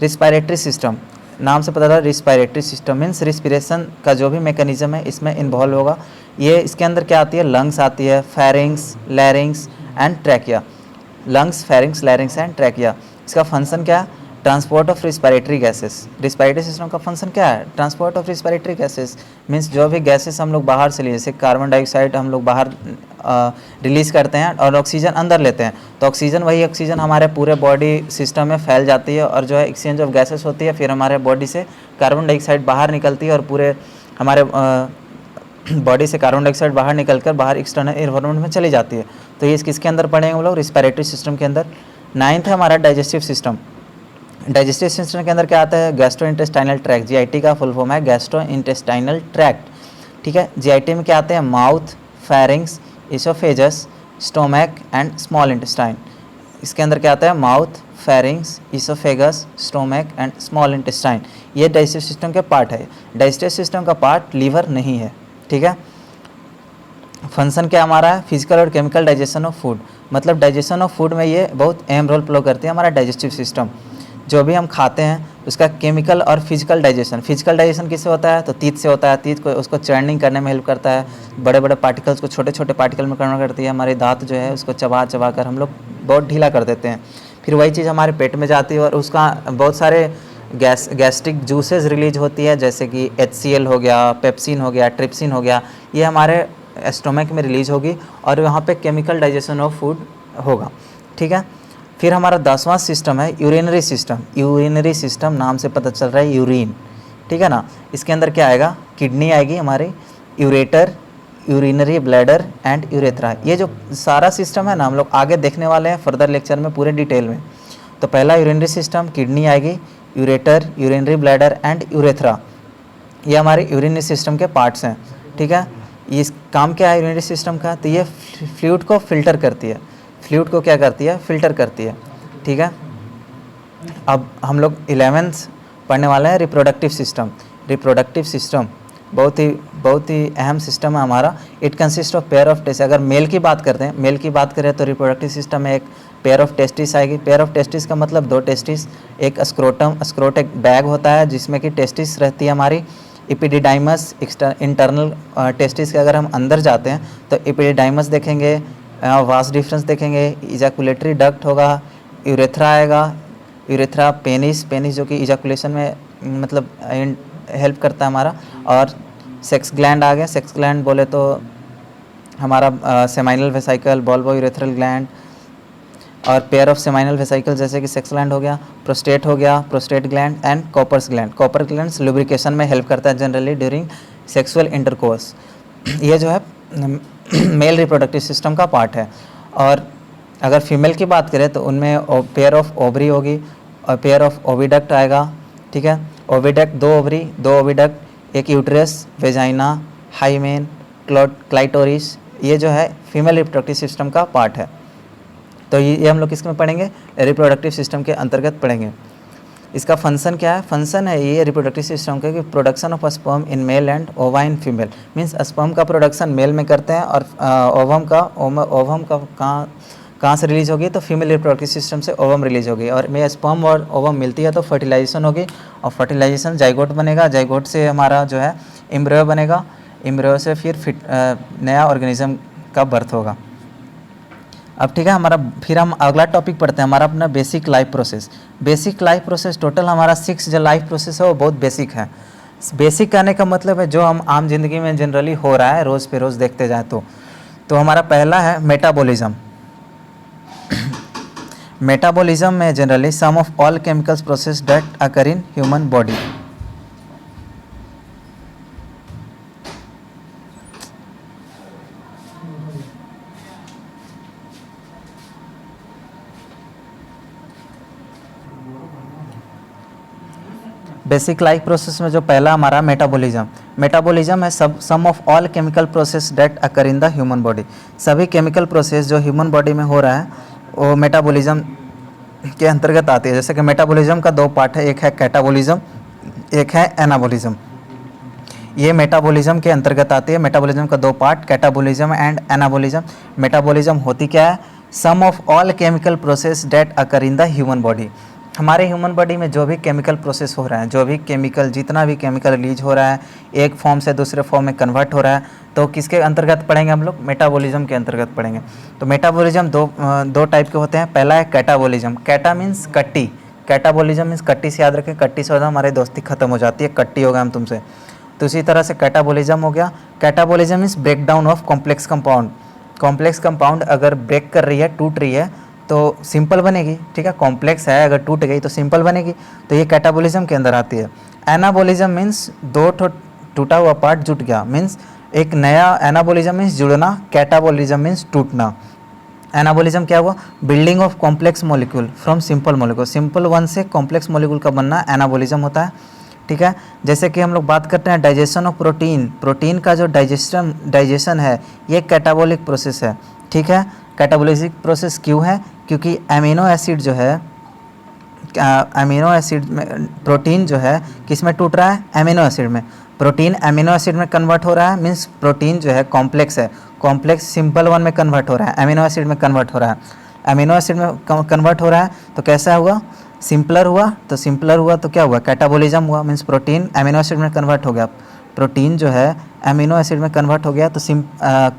रिस्पायरेटरी सिस्टम नाम से पता चला, रिस्पायरेटरी सिस्टम मीन्स रिस्पिरेशन का जो भी मैकेनिज्म है इसमें इन्वॉल्व होगा। ये इसके अंदर क्या आती है? लंग्स आती है, pharynx, लैरिंग्स and trachea. Lungs, pharynx, लैरिंग्स and trachea. इसका फंक्शन क्या है? Transport of respiratory gases. Respiratory system का फंक्शन क्या है? Transport of respiratory gases means जो भी गैसेस हम लोग बाहर से लिए, जैसे कार्बन डाइऑक्साइड हम लोग बाहर रिलीज़ करते हैं और ऑक्सीजन अंदर लेते हैं, तो ऑक्सीजन, वही ऑक्सीजन हमारे पूरे बॉडी सिस्टम में फैल जाती है और जो है एक्सचेंज ऑफ गैसेस होती है। फिर हमारे बॉडी से कार्बन डाइऑक्साइड बाहर निकलती है और पूरे हमारे बॉडी से कार्बन डाइऑक्साइड बाहर निकलकर बाहर एक्सटर्नल एनवायरनमेंट में चली जाती है। तो ये किसके अंदर पढ़ेंगे हम लोग? रिस्पायरेटरी सिस्टम के अंदर। 9th है हमारा डाइजेस्टिव सिस्टम। डाइजेस्टिव सिस्टम के अंदर क्या आता है? Gastrointestinal tract. जीआईटी का फुल फॉर्म है गैस्ट्रो इंटेस्टाइनल ट्रैक्ट। ठीक है, जीआईटी में क्या आते हैं? Mouth, pharynx, oesophagus, stomach and small intestine. इसके अंदर क्या आता है? Mouth, pharynx, oesophagus, stomach and small intestine. ये डाइजेस्टिव सिस्टम के पार्ट है। डाइजेस्टिव सिस्टम का पार्ट लीवर नहीं है। ठीक है, फंक्शन क्या हमारा है? फिजिकल और केमिकल डाइजेशन ऑफ फूड। मतलब डाइजेशन ऑफ फूड में ये बहुत अहम रोल प्ले करती है हमारा डाइजेस्टिव सिस्टम। जो भी हम खाते हैं उसका केमिकल और फिजिकल डाइजेशन। फिजिकल डाइजेशन किससे होता है? तो तीत से होता है। तीत को उसको चर्निंग करने में हेल्प करता है, बड़े बड़े पार्टिकल्स को छोटे छोटे पार्टिकल में कन्वर्ट करती है। हमारे दांत जो है उसको चबा चबा कर हम लोग बहुत ढीला कर देते हैं। फिर वही चीज़ हमारे पेट में जाती है और उसका बहुत सारे गैस्ट्रिक जूसेस रिलीज होती है, जैसे कि HCl हो गया, पेप्सिन हो गया, ट्रिप्सिन हो गया। ये हमारे स्टोमक में रिलीज होगी और वहाँ पे केमिकल डाइजेशन ऑफ फूड होगा। ठीक है, फिर हमारा 10वां सिस्टम है यूरिनरी सिस्टम। यूरिनरी सिस्टम नाम से पता चल रहा है यूरिन। ठीक है ना, इसके अंदर क्या आएगा? किडनी आएगी हमारी, ureter, urinary bladder and urethra. ये जो सारा सिस्टम है ना हम लोग आगे देखने वाले हैं फर्दर लेक्चर में पूरे डिटेल में। तो पहला यूरिनरी सिस्टम, किडनी आएगी, ureter, urinary bladder and urethra. ये हमारे यूरिनरी सिस्टम के पार्ट्स हैं। ठीक है, इस काम क्या है यूरिनरी सिस्टम का? तो ये फ्लूइड को फिल्टर करती है। फ्लूइड को क्या करती है? फिल्टर करती है। ठीक है, अब हम लोग 11th पढ़ने वाले हैं रिप्रोडक्टिव सिस्टम। रिप्रोडक्टिव सिस्टम बहुत ही अहम सिस्टम है हमारा। It consist of pair of test. अगर मेल की बात करते हैं, मेल की बात करें तो रिप्रोडक्टिव सिस्टम में एक पेयर ऑफ टेस्टिस आएगी। पेयर ऑफ टेस्टिस का मतलब 2 टेस्टिस, एक स्क्रोटम। स्क्रोट एक बैग होता है जिसमें कि टेस्टिस रहती है हमारी। एपिडिडाइमस, इंटरनल टेस्टिस के अगर हम अंदर जाते हैं तो एपिडिडाइमस देखेंगे, वास्ट डिफरेंस देखेंगे, इजैकुलेटरी डक्ट होगा, यूरेथ्रा आएगा, यूरेथ्रा, पेनिस, पेनिस जो कि इजैकुलेशन में मतलब हेल्प करता है हमारा, और सेक्स ग्लैंड आ गए। सेक्स ग्लैंड बोले तो हमारा seminal vesicle, bulbourethral gland और पेयर ऑफ सेमाइनल वेसाइकल जैसे कि सेक्स ग्लैंड हो गया, प्रोस्टेट हो गया, prostate gland and Cowper's gland. Cowper gland lubrication में हेल्प करता है जनरली ड्यूरिंग सेक्सुअल इंटरकोर्स। ये जो है मेल रिप्रोडक्टिव सिस्टम का पार्ट है। और अगर फीमेल की बात करें तो उनमें पेयर ऑफ ओवरी होगी और पेयर ऑफ ओविडक्ट आएगा। ठीक है, ओविडक्ट 2 ओवरी, 2 ओविडक्ट, एक यूट्रस, वेजाइना, हाइमेन, क्लाइटोरिस। ये जो है फीमेल रिप्रोडक्टिव सिस्टम का पार्ट है। तो ये हम लोग किसमें पढ़ेंगे? रिप्रोडक्टिव सिस्टम के अंतर्गत पढ़ेंगे। इसका फंक्शन क्या है? फंक्शन है ये रिप्रोडक्टिव सिस्टम का कि production of sperm in male and ओवा इन फीमेल। मीन्स स्पर्म का प्रोडक्शन मेल में करते हैं और ओवम का कहाँ से रिलीज होगी? तो फीमेल रिप्रोडक्टिव सिस्टम से ओवम रिलीज होगी और में स्पर्म और ओवम मिलती है तो फर्टिलाइजेशन होगी और फर्टिलाइजेशन जाइगोट बनेगा। जाइगोट से हमारा जो है एम्ब्रियो बनेगा। एम्ब्रियो से फिर नया ऑर्गेनिज्म का बर्थ होगा। अब ठीक है, फिर हम अगला टॉपिक पढ़ते हैं, हमारा अपना basic life process. Basic life process total हमारा 6 जो लाइफ प्रोसेस है वो बहुत बेसिक है। बेसिक कहने का मतलब है जो हम आम जिंदगी में जनरली हो रहा है रोज़ पे रोज़ देखते जाए तो हमारा पहला है मेटाबॉलिज्म। मेटाबॉलिज्म में generally sum of all chemicals process that occur in human body. Basic life process में जो पहला हमारा मेटाबॉलिज्म, मेटाबॉलिज्म है sum of all chemical process that occur in the human body. सभी केमिकल प्रोसेस जो human body में हो रहा है वो मेटाबॉलिज्म के अंतर्गत आती है। जैसे कि मेटाबॉलिज्म का दो पार्ट है, एक है कैटाबॉलिज्म, एक है एनाबॉलिज्म। ये मेटाबॉलिज्म के अंतर्गत आती है। मेटाबॉलिज्म का दो part, catabolism and anabolism. Metabolism होती क्या है? Sum of all chemical process that occur in the human body. हमारे ह्यूमन बॉडी में जो भी केमिकल प्रोसेस हो रहा है, जो भी केमिकल, जितना भी केमिकल रिलीज हो रहा है, एक फॉर्म से दूसरे फॉर्म में कन्वर्ट हो रहा है, तो किसके अंतर्गत पढ़ेंगे हम लोग? मेटाबॉलिज्म के अंतर्गत पढ़ेंगे। तो मेटाबॉलिज्म दो टाइप के होते हैं। पहला है कैटाबॉलिज्म। कैटा मीन्स कट्टी, कैटाबॉलिज्म मीन्स कट्टी से याद रखें, कट्टी से होता है हमारी दोस्ती खत्म हो जाती है, कट्टी हो गया हम तुमसे। तो इसी तरह से कैटाबॉलिज्म हो गया। Catabolism means break down of complex compound. Complex compound अगर ब्रेक कर रही है, टूट रही है, तो सिंपल बनेगी, ठीक है। कॉम्प्लेक्स है, अगर टूट गई तो सिंपल बनेगी, तो ये कैटाबॉलिज्म के अंदर आती है। एनाबॉलिज्म मीन्स दो टूटा हुआ पार्ट जुट गया, मीन्स एक नया। एनाबॉलिज्म मीन्स जुड़ना, कैटाबॉलिज्म मीन्स टूटना। एनाबॉलिज्म क्या हुआ? Building of complex molecule from simple molecule. Simple one से कॉम्प्लेक्स मॉलिक्यूल का बनना एनाबॉलिज्म होता है, ठीक है। जैसे कि हम लोग बात करते हैं डाइजेशन ऑफ प्रोटीन, प्रोटीन का जो डाइजेशन है ये कैटाबॉलिक प्रोसेस है, ठीक है। कैटाबॉलिक प्रोसेस क्यों है? क्योंकि अमीनो एसिड जो है, अमीनो एसिड में प्रोटीन जो है किस में टूट रहा है? अमीनो एसिड में। प्रोटीन अमीनो एसिड में कन्वर्ट हो रहा है, मीन्स प्रोटीन जो है कॉम्प्लेक्स है, कॉम्प्लेक्स सिंपल वन में कन्वर्ट हो रहा है, अमीनो एसिड में कन्वर्ट हो रहा है। अमीनो एसिड में कन्वर्ट हो रहा है तो कैसा हुआ? सिंपलर हुआ। तो सिंपलर हुआ तो क्या हुआ? कैटाबॉलिज्म हुआ, मीन्स प्रोटीन अमीनो एसिड में कन्वर्ट हो गया। प्रोटीन जो है अमीनो एसिड में कन्वर्ट हो गया तो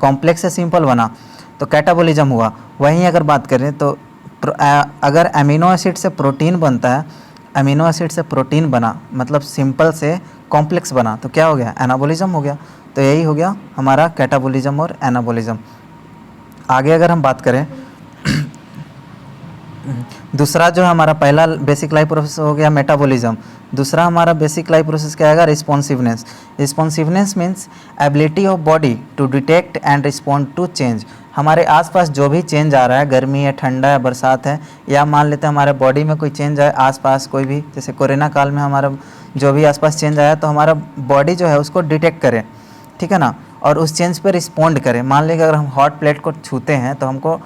कॉम्प्लेक्स से सिंपल बना, तो कैटाबॉलिज्म हुआ। वहीं अगर बात करें तो अगर अमीनो एसिड से प्रोटीन बनता है, अमीनो एसिड से प्रोटीन बना मतलब सिंपल से कॉम्प्लेक्स बना, तो क्या हो गया? एनाबॉलिज्म हो गया। तो यही हो गया हमारा कैटाबॉलिज्म और एनाबॉलिज्म। आगे अगर हम बात करें दूसरा जो हमारा पहला बेसिक लाइफ प्रोसेस हो गया मेटाबॉलिज्म। दूसरा हमारा बेसिक लाइफ प्रोसेस क्या आएगा? Responsiveness. Responsiveness means ability of body to detect and respond to change. हमारे आसपास जो भी चेंज आ रहा है, गर्मी है, ठंडा है, बरसात है, या मान लेते हैं हमारे बॉडी में कोई चेंज आए आसपास, कोई भी, जैसे कोरोना काल में हमारा जो भी आसपास चेंज आया तो हमारा बॉडी जो है उसको डिटेक्ट करे, ठीक है ना, और उस चेंज पे रिस्पॉन्ड करे। मान लीजिए अगर हम हॉट प्लेट को छूते हैं तो हमको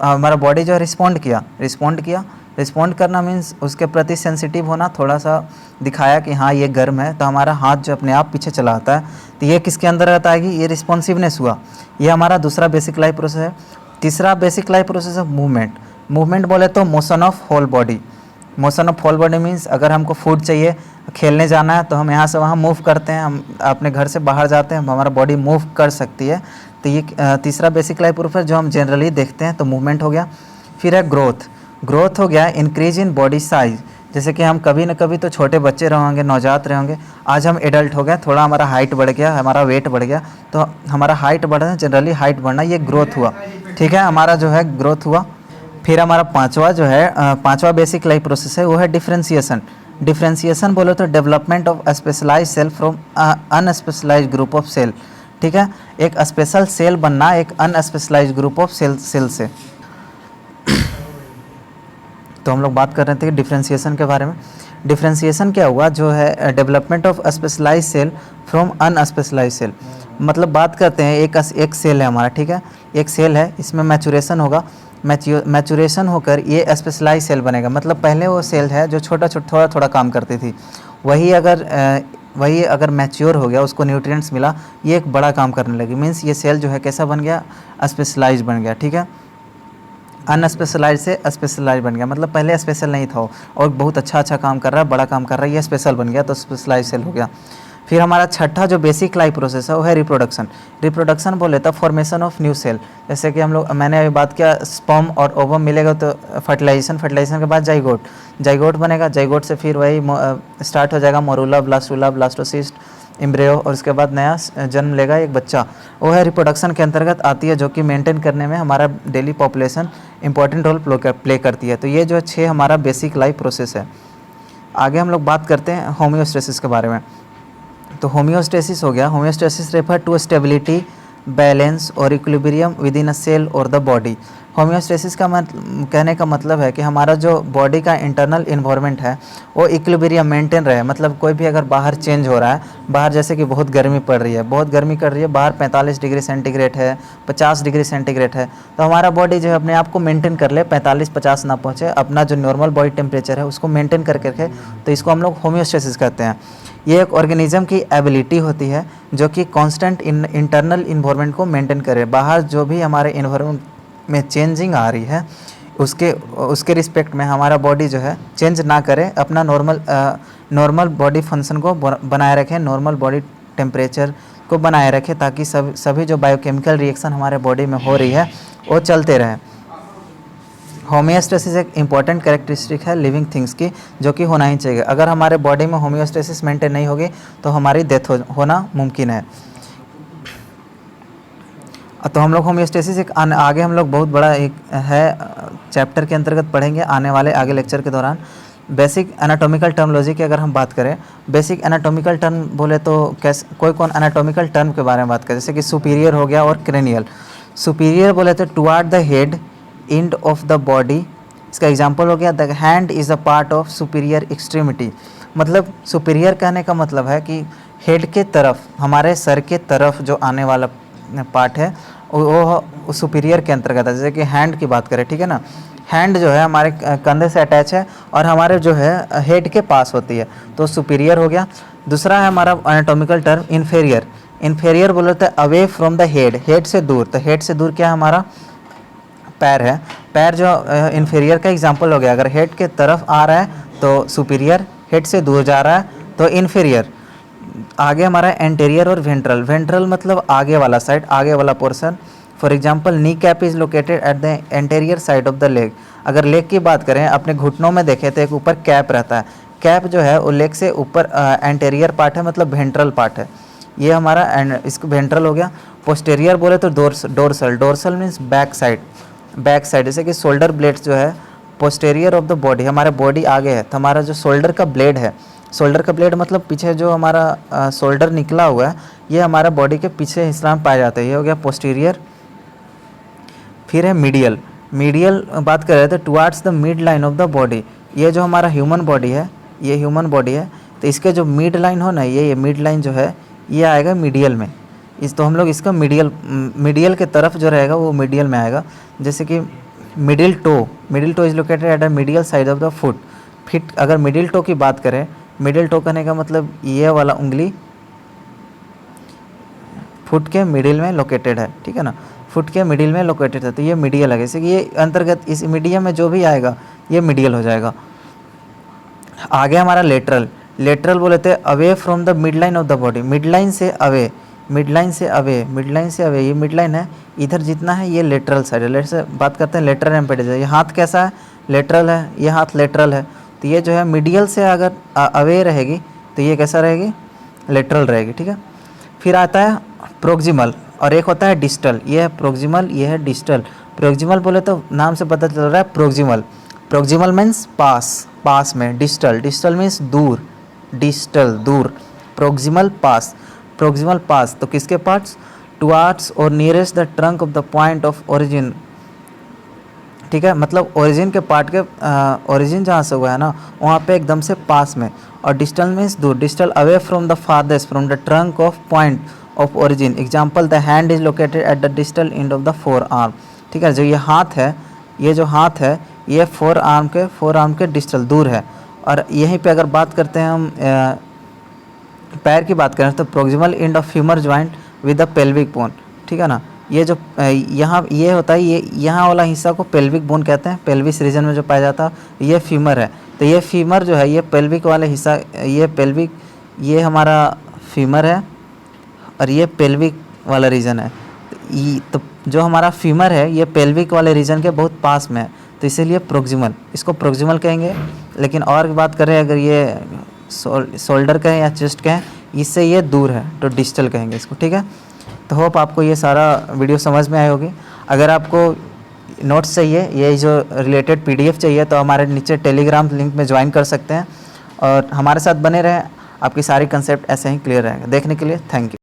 हमारा बॉडी जो है रिस्पॉन्ड किया। रिस्पॉन्ड करना मीन्स उसके प्रति सेंसिटिव होना, थोड़ा सा दिखाया कि हाँ ये गर्म है, तो हमारा हाथ जो अपने आप पीछे चला आता है, तो ये किसके अंदर आएगी? ये रिस्पॉन्सिवनेस हुआ। ये हमारा दूसरा बेसिक लाइफ प्रोसेस है। तीसरा बेसिक लाइफ प्रोसेस है मूवमेंट। मूवमेंट बोले तो motion of whole body. Motion of whole body means अगर हमको फूड चाहिए, खेलने जाना है, तो हम यहाँ से वहाँ मूव करते हैं, हम अपने घर से बाहर जाते हैं, हमारा बॉडी मूव कर सकती है। तो ये तीसरा बेसिक लाइफ प्रोसेस जो हम जनरली देखते हैं, तो मूवमेंट हो गया। फिर है ग्रोथ। ग्रोथ हो गया इंक्रीज इन बॉडी साइज। जैसे कि हम कभी न कभी तो छोटे बच्चे रहेंगे, नवजात रहेंगे, आज हम एडल्ट हो गए, थोड़ा हमारा हाइट बढ़ गया, हमारा वेट बढ़ गया, तो हमारा हाइट बढ़ना, जनरली हाइट बढ़ना, ये ग्रोथ हुआ, ठीक है, हमारा जो है ग्रोथ हुआ। फिर हमारा पांचवा बेसिक लाइफ प्रोसेस है वो है डिफ्रेंसिएशन। डिफ्रेंसिएशन बोलो तो development of specialise cell from unspecialise group of cell, ठीक है। एक स्पेशल सेल बनना एक अनस्पेशलाइज ग्रुप ऑफ सेल से। तो हम लोग बात कर रहे थे डिफ्रेंसिएशन के बारे में। डिफ्रेंसिएशन क्या हुआ? जो है development of specialise cell from unspecialise cell. मतलब बात करते हैं एक सेल है हमारा, ठीक है, एक सेल है, इसमें मैचुरेशन होगा, मैचुरेशन होकर ये स्पेशलाइज सेल बनेगा। मतलब पहले वो सेल है जो थोड़ा काम करती थी, वही अगर मैच्योर हो गया, उसको न्यूट्रिएंट्स मिला, ये एक बड़ा काम करने लगी, मीन्स ये सेल जो है कैसा बन गया? स्पेशलाइज बन गया, ठीक है। अनस्पेशलाइज से स्पेशलाइज बन गया, मतलब पहले स्पेशल नहीं था और बहुत अच्छा काम कर रहा है, बड़ा काम कर रहा है, ये स्पेशल बन गया, तो स्पेशलाइज सेल हो गया। फिर हमारा छठा जो बेसिक लाइफ प्रोसेस है वो है रिप्रोडक्शन। रिप्रोडक्शन बोले तो फॉर्मेशन ऑफ न्यू सेल। जैसे कि मैंने अभी बात किया, स्पर्म और ओवम मिलेगा तो फर्टिलाइजेशन के बाद जाइगोट बनेगा, जाइगोट से फिर वही स्टार्ट हो जाएगा मोरूला, ब्लास्टोसिस्ट, एम्ब्रियो, और उसके बाद नया जन्म लेगा एक बच्चा। वो है रिप्रोडक्शन के अंतर्गत आती है, जो कि मेंटेन करने में हमारा daily population important role play करती है। तो ये जो 6 हमारा बेसिक लाइफ प्रोसेस है। आगे हम लोग बात करते हैं होम्योस्टेसिस के बारे में। तो होम्योस्टेसिस हो गया, homeostasis refer to stability, balance or equilibrium within a cell or the body. Homeostasis का कहने का मतलब है कि हमारा जो बॉडी का इंटरनल इन्वायरमेंट है वो इक्विलिब्रियम मेंटेन रहे। मतलब कोई भी अगर बाहर चेंज हो रहा है, बाहर जैसे कि बहुत गर्मी पड़ रही है, बहुत गर्मी कर रही है, बाहर 45 डिग्री सेंटीग्रेड है, 50 डिग्री सेंटीग्रेड है, तो हमारा बॉडी जो है अपने आप को मेंटेन कर ले, 45-50 ना पहुँचे, अपना जो नॉर्मल बॉडी टेम्परेचर है उसको मेंटेन करके रखे, तो इसको हम लोग होम्योस्टेसिस कहते हैं। ये एक ऑर्गेनिज्म की एबिलिटी होती है जो कि कांस्टेंट इंटरनल इन्वायरमेंट को मेंटेन करे। बाहर जो भी हमारे इन्वायरमेंट में चेंजिंग आ रही है उसके रिस्पेक्ट में हमारा बॉडी जो है चेंज ना करे, अपना नॉर्मल बॉडी फंक्शन को बनाए रखे, नॉर्मल बॉडी टेम्परेचर को बनाए रखे, ताकि सभी जो बायोकेमिकल रिएक्शन हमारे बॉडी में हो रही है वो चलते रहे। होम्योस्टेसिस एक इम्पॉर्टेंट कैरेक्टरिस्टिक है लिविंग थिंग्स की, जो कि होना ही चाहिए। अगर हमारे बॉडी में होम्योस्टेसिस मेंटेन नहीं होगी तो हमारी डेथ होना मुमकिन है। तो हम लोग होम्योस्टेसिस एक आगे हम लोग बहुत बड़ा एक है चैप्टर के अंतर्गत पढ़ेंगे आने वाले आगे लेक्चर के दौरान। बेसिक एनाटॉमिकल टर्मोलॉजी की अगर हम बात करें, बेसिक एनाटॉमिकल टर्म बोले तो कैसे कौन एनाटॉमिकल टर्म के बारे में बात करें, जैसे कि सुपीरियर हो गया और क्रेनियल। सुपीरियर बोले तो toward the head end of the body, इसका एग्जांपल हो गया the hand is a part of superior extremity. मतलब सुपीरियर कहने का मतलब है कि हेड के तरफ, हमारे सर के तरफ जो आने वाला पार्ट है वो सुपीरियर के अंतर्गत है। जैसे कि हैंड की बात करें, ठीक है ना, हैंड जो है हमारे कंधे से अटैच है और हमारे जो है हेड के पास होती है, तो सुपीरियर हो गया। दूसरा है हमारा एनाटॉमिकल टर्म इन्फेरियर। इन्फेरियर बोले तो अवे फ्रॉम द हेड से दूर। तो हेड से दूर क्या हमारा पैर है। पैर जो इन्फेरियर का एग्जाम्पल हो गया। अगर हेड के तरफ आ रहा है तो सुपीरियर, हेड से दूर जा रहा है तो इन्फेरियर। आगे हमारा एंटेरियर और वेंट्रल। वेंट्रल मतलब आगे वाला साइड, आगे वाला portion. For example knee cap is located at the anterior side of the leg. अगर लेग की बात करें, अपने घुटनों में देखें तो एक ऊपर कैप रहता है। कैप जो है वो लेग से ऊपर एंटेरियर पार्ट है, मतलब वेंट्रल पार्ट है। ये हमारा इसको वेंट्रल हो गया। पोस्टेरियर बोले तो dorsal. Dorsal means back side. Back side जैसे कि शोल्डर ब्लेड जो है पोस्टेरियर ऑफ द बॉडी, हमारे बॉडी आगे है तो हमारा जो शोल्डर का ब्लेड है, शोल्डर का ब्लेड मतलब पीछे जो हमारा शोल्डर निकला हुआ है, ये हमारा बॉडी के पीछे हिस्सा में पाया जाता है। ये हो गया पोस्टीरियर। फिर है मीडियल। मीडियल बात कर रहे थे towards the mid line of the body. ये जो हमारा ह्यूमन बॉडी है, ये ह्यूमन बॉडी है, तो इसके जो मिड लाइन हो ना, ये मिड लाइन जो है ये आएगा मीडियल में। तो हम लोग इसका मीडियल के तरफ जो रहेगा वो मीडियल में आएगा। जैसे कि middle toe is located at the medial side of the foot. फिट अगर मिडिल टो की बात करें, मिडिल टो कहने का मतलब ये वाला उंगली फुट के मिडिल में लोकेटेड है, ठीक है ना, फुट के मिडिल में लोकेटेड है, तो ये मीडियल है। जैसे कि ये अंतर्गत इस मीडियम में जो भी आएगा ये मीडियल हो जाएगा। आगे हमारा लेटरल। लेटरल बोले थे away from the mid line of the body. Mid line से अवे, मिड लाइन से अवे, मिड लाइन से अवे, ये मिड लाइन है, इधर जितना है ये लेटरल साइड है। से बात करते हैं लेटरल एम्पेडेज। ये हाथ कैसा है, लेटरल है, ये हाथ लेटरल है, तो ये जो है मीडियल से अगर अवे रहेगी तो ये कैसा रहेगी, लेटरल रहेगी, ठीक है। फिर आता है प्रोक्सिमल और एक होता है डिस्टल। ये है प्रोक्सिमल, ये है डिस्टल। प्रोक्सिमल बोले तो नाम से पता चल रहा है प्रोक्सिमल। प्रोक्सिमल मीन्स पास में। डिस्टल मीन्स दूर, दूर। प्रोक्सिमल पास तो किसके पार्ट्स, टुवार्ड्स और nearest the trunk of the point of origin, ठीक है, मतलब ओरिजिन के पार्ट के ओरिजिन जहाँ से हुआ है ना वहाँ पे एकदम से पास में। और डिस्टल मीन्स दूर। Distal away from the farthest from the trunk of point of origin. Example the hand is located at the distal end of the four arm, ठीक है। जो ये हाथ है, ये जो हाथ है ये फोर आर्म के डिस्टल दूर है। और यहीं पे अगर बात करते हैं हम पैर की बात करें तो proximal end of femur joint with the pelvic bone, ठीक है ना। ये जो यहाँ ये होता है, ये यहाँ वाला हिस्सा को पेल्विक बोन कहते हैं। पेल्विस रीजन में जो पाया जाता है ये फीमर है। तो ये फीमर जो है ये पेल्विक वाले हिस्सा, ये पेल्विक, ये हमारा फीमर है और ये पेल्विक वाला रीजन है। तो जो हमारा फीमर है ये पेल्विक वाले रीजन के बहुत पास में है, तो इसीलिए प्रोक्सिमल, इसको प्रोक्सिमल कहेंगे। लेकिन और बात करें अगर ये शोल्डर कहें या चेस्ट कहें, इससे ये दूर है तो डिस्टल कहेंगे इसको, ठीक है। तो होप आपको ये सारा वीडियो समझ में आई होगी। अगर आपको नोट्स चाहिए, ये जो रिलेटेड PDF चाहिए, तो हमारे नीचे टेलीग्राम लिंक में ज्वाइन कर सकते हैं और हमारे साथ बने रहें। आपकी सारी कंसेप्ट ऐसे ही क्लियर रहेगा। देखने के लिए थैंक यू।